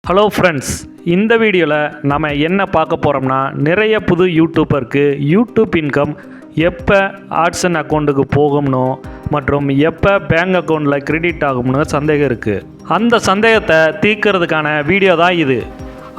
Hello friends, இந்த வீடியோவில் நம்ம என்ன பார்க்க போகிறோம்னா நிறைய புது யூடியூபருக்கு யூடியூப் இன்கம் எப்போ ஆட்சன் அக்கௌண்ட்டுக்கு போகும்னோ மற்றும் எப்போ பேங்க் அக்கௌண்ட்டில் கிரெடிட் ஆகும்னு சந்தேகம் இருக்குது. அந்த சந்தேகத்தை தீர்க்கறதுக்கான வீடியோ தான் இது.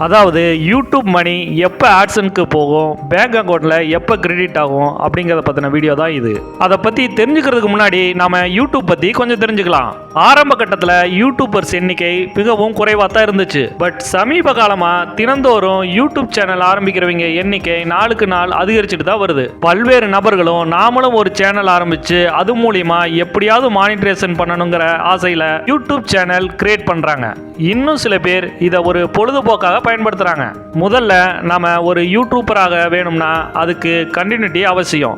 அதாவது யூடியூப் மணி எப்போ ஆட்சனுக்கு போகும், பேங்க் அக்கௌண்ட்டில் எப்போ கிரெடிட் ஆகும் அப்படிங்கிறத பற்றின வீடியோ தான் இது. அதை பற்றி தெரிஞ்சுக்கிறதுக்கு முன்னாடி நம்ம யூடியூப் பற்றி கொஞ்சம் தெரிஞ்சுக்கலாம். ஆரம்ப கட்டத்தில் யூடியூபர்ஸ் எண்ணிக்கை மிகவும் குறைவாக தான் இருந்துச்சு. பட் சமீப காலமாக தினந்தோறும் யூடியூப் சேனல் ஆரம்பிக்கிறவங்க எண்ணிக்கை நாளுக்கு நாள் அதிகரிச்சுட்டு தான் வருது. பல்வேறு நபர்களும் நாமளும் ஒரு சேனல் ஆரம்பித்து அது மூலிமா எப்படியாவது மானிட்ரேஷன் பண்ணணுங்கிற ஆசையில் யூடியூப் சேனல் கிரியேட் பண்ணுறாங்க. இன்னும் சில பேர் இதை ஒரு பொழுதுபோக்காக பயன்படுத்துறாங்க. முதல்ல நாம ஒரு யூடியூபராக வேணும்னா அதுக்கு கண்டினியூட்டி அவசியம்.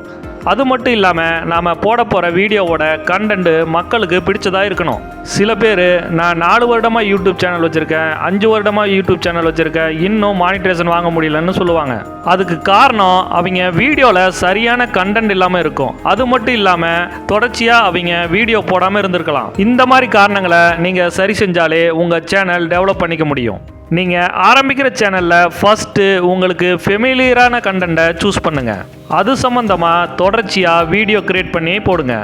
அது மட்டும் இல்லாமல் நாம் போட போகிற வீடியோவோட கண்டென்ட் மக்களுக்கு பிடிச்சதா இருக்கணும். சில பேர் நான் 4 வருடமாக யூடியூப் சேனல் வச்சுருக்கேன், 5 வருடமாக யூடியூப் சேனல் வச்சுருக்கேன், இன்னும் மானிட்ரேஷன் வாங்க முடியலன்னு சொல்லுவாங்க. அதுக்கு காரணம் அவங்க வீடியோவில் சரியான கண்டென்ட் இல்லாமல் இருக்கும். அது மட்டும் இல்லாமல் தொடர்ச்சியாக அவங்க வீடியோ போடாமல் இருந்திருக்கலாம். இந்த மாதிரி காரணங்களை நீங்கள் சரி செஞ்சாலே உங்கள் சேனல் டெவலப் பண்ணிக்க முடியும். நீங்கள் ஆரம்பிக்கிற சேனலில் ஃபஸ்ட்டு உங்களுக்கு ஃபெமிலியரான கண்டென்ட்டை சூஸ் பண்ணுங்கள். அது சம்மந்தமாக தொடர்ச்சியாக வீடியோ கிரியேட் பண்ணி போடுங்க.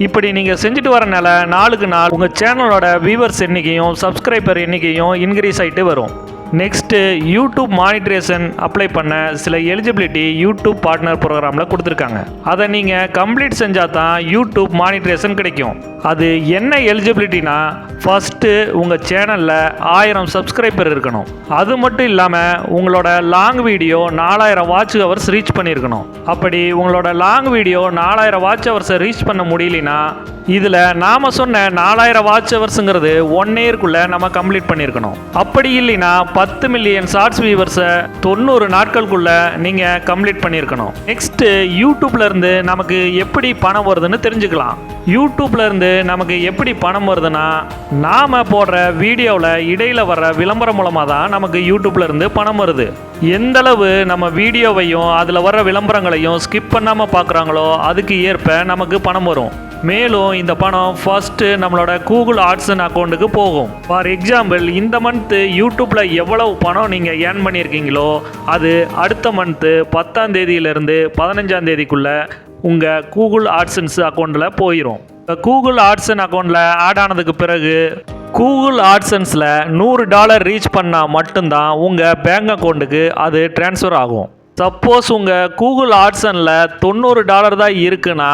இப்படி நீங்கள் செஞ்சுட்டு வரனால நாளுக்கு நாள் உங்கள் சேனலோட வியூவர்ஸ் எண்ணிக்கையும் சப்ஸ்கிரைபர் எண்ணிக்கையும் இன்க்ரீஸ் ஆகிட்டு வரும். நெக்ஸ்ட்டு யூடியூப் மானிட்ரேஷன் அப்ளை பண்ண சில எலிஜிபிலிட்டி யூடியூப் பார்ட்னர் ப்ரோக்ராமில் கொடுத்துருக்காங்க. அதை நீங்கள் கம்ப்ளீட் செஞ்சால் தான் யூடியூப் மானிட்ரேஷன் கிடைக்கும். அது என்ன எலிஜிபிலிட்டினா, ஃபஸ்ட்டு உங்கள் சேனலில் 1000 சப்ஸ்கிரைபர் இருக்கணும். அது மட்டும் இல்லாமல் உங்களோட long video 4000 watch hours reach பண்ணியிருக்கணும். அப்படி உங்களோட லாங் வீடியோ 4000 வாட்ச் ஹவர்ஸை ரீச் பண்ண முடியலனா இதில் நாம் சொன்ன 4000 வாட்ச் ஹவர்ஸுங்கிறது 1 இயர்க்குள்ளே நம்ம கம்ப்ளீட் பண்ணியிருக்கணும். அப்படி இல்லைன்னா 10 மில்லியன் ஷார்ட்ஸ் வியூவர்ஸை 90 நாட்களுக்குள்ளே நீங்கள் கம்ப்ளீட் பண்ணியிருக்கணும். நெக்ஸ்ட்டு யூடியூப்லேருந்து நமக்கு எப்படி பணம் வருதுன்னு தெரிஞ்சுக்கலாம். யூடியூப்லேருந்து நமக்கு எப்படி பணம் வருதுன்னா, நாம் போடுற வீடியோவில் இடையில் வர்ற விளம்பரம் மூலமாக தான் நமக்கு யூடியூப்லேருந்து பணம் வருது. எந்தளவு நம்ம வீடியோவையும் அதில் வர்ற விளம்பரங்களையும் ஸ்கிப் பண்ணாமல் பார்க்குறாங்களோ அதுக்கு ஏற்ப நமக்கு பணம் வரும். மேலும் இந்த பணம் ஃபர்ஸ்ட்டு நம்மளோட கூகுள் ஆட்சன் அக்கௌண்ட்டுக்கு போகும். ஃபார் எக்ஸாம்பிள், இந்த மந்த்து யூடியூப்பில் எவ்வளவு பணம் நீங்கள் ஏர்ன் பண்ணியிருக்கீங்களோ அது அடுத்த மந்த்து 10ஆம் தேதியிலேருந்து 15ஆம் தேதிக்குள்ளே உங்கள் கூகுள் ஆட்சன்ஸ் அக்கௌண்ட்டில் போயிடும். கூகுள் ஆட்சன் அக்கௌண்ட்டில் ஆட் ஆனதுக்கு பிறகு கூகுள் ஆட்சன்ஸில் $100 ரீச் பண்ணால் மட்டும்தான் உங்கள் பேங்க் அக்கௌண்ட்டுக்கு அது ட்ரான்ஸ்ஃபர் ஆகும். சப்போஸ் உங்கள் கூகுள் ஆட்சனில் $90 தான் இருக்குன்னா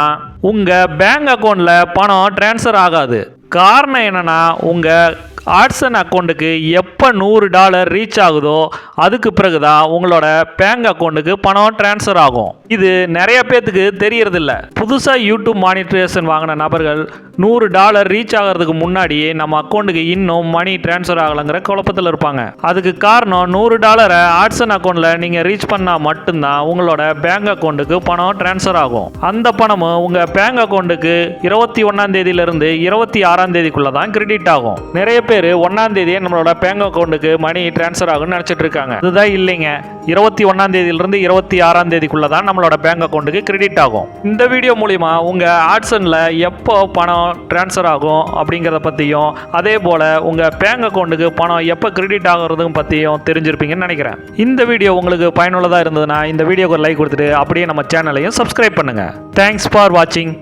உங்கள் பேங்க் அக்கௌண்ட்டில் பணம் ட்ரான்ஸ்ஃபர் ஆகாது. காரணம் என்னென்னா, உங்கள் ஆட்சன் அக்கௌண்ட்டுக்கு எப்போ $100 ரீச் ஆகுதோ அதுக்கு பிறகு தான் உங்களோட பேங்க் அக்கௌண்ட்டுக்கு பணம் ட்ரான்ஸ்ஃபர் ஆகும். இது நிறைய பேர்த்துக்கு தெரியறதில்ல. புதுசாக யூடியூப் மானிட்ரேஷன் வாங்கின நபர்கள் $100 ரீச் ஆகிறதுக்கு முன்னாடியே நம்ம அக்கௌண்ட்டுக்கு இன்னும் மணி ட்ரான்ஸ்ஃபர் ஆகலைங்கிற குழப்பத்தில் இருப்பாங்க. அதுக்கு காரணம் $100 ஆட்சன் அக்கௌண்ட்டில் நீங்கள் ரீச் பண்ணால் மட்டும்தான் உங்களோட பேங்க் அக்கௌண்ட்டுக்கு பணம் ட்ரான்ஸ்ஃபர் ஆகும். அந்த பணமும் உங்கள் பேங்க் அக்கௌண்ட்டுக்கு 21ஆம் தேதியிலிருந்து 26ஆம் தேதிக்குள்ளே தான் கிரெடிட் ஆகும். நிறைய பேர் 1ஆம் தேதியே நம்மளோட பேங்க் அக்கௌண்ட்டுக்கு மணி ட்ரான்ஸ்ஃபர் ஆகும்னு நினச்சிட்டு இருக்காங்க. அதுதான் இல்லைங்க. 21ஆம் தேதியிலிருந்து 26ஆம் தேதிக்குள்ளே தான் நம்மளோட பேங்க் அக்கௌண்ட்டுக்கு கிரெடிட் ஆகும். இந்த வீடியோ மூலிமா உங்கள் ஆட்சனில் எப்போ பணம் ட்ரான்ஸ்ஃபர் ஆகும் அப்படிங்கிறத பற்றியும், அதே போல் உங்கள் பேங்க் அக்கௌண்ட்டுக்கு பணம் எப்போ கிரெடிட் ஆகிறதும் பற்றியும் தெரிஞ்சிருப்பீங்கன்னு நினைக்கிறேன். இந்த வீடியோ உங்களுக்கு பயனுள்ளதாக இருந்ததுன்னா இந்த வீடியோக்கு ஒரு லைக் கொடுத்துட்டு அப்படியே நம்ம சேனலையும் சப்ஸ்கிரைப் பண்ணுங்கள். தேங்க்ஸ் ஃபார் வாட்சிங்.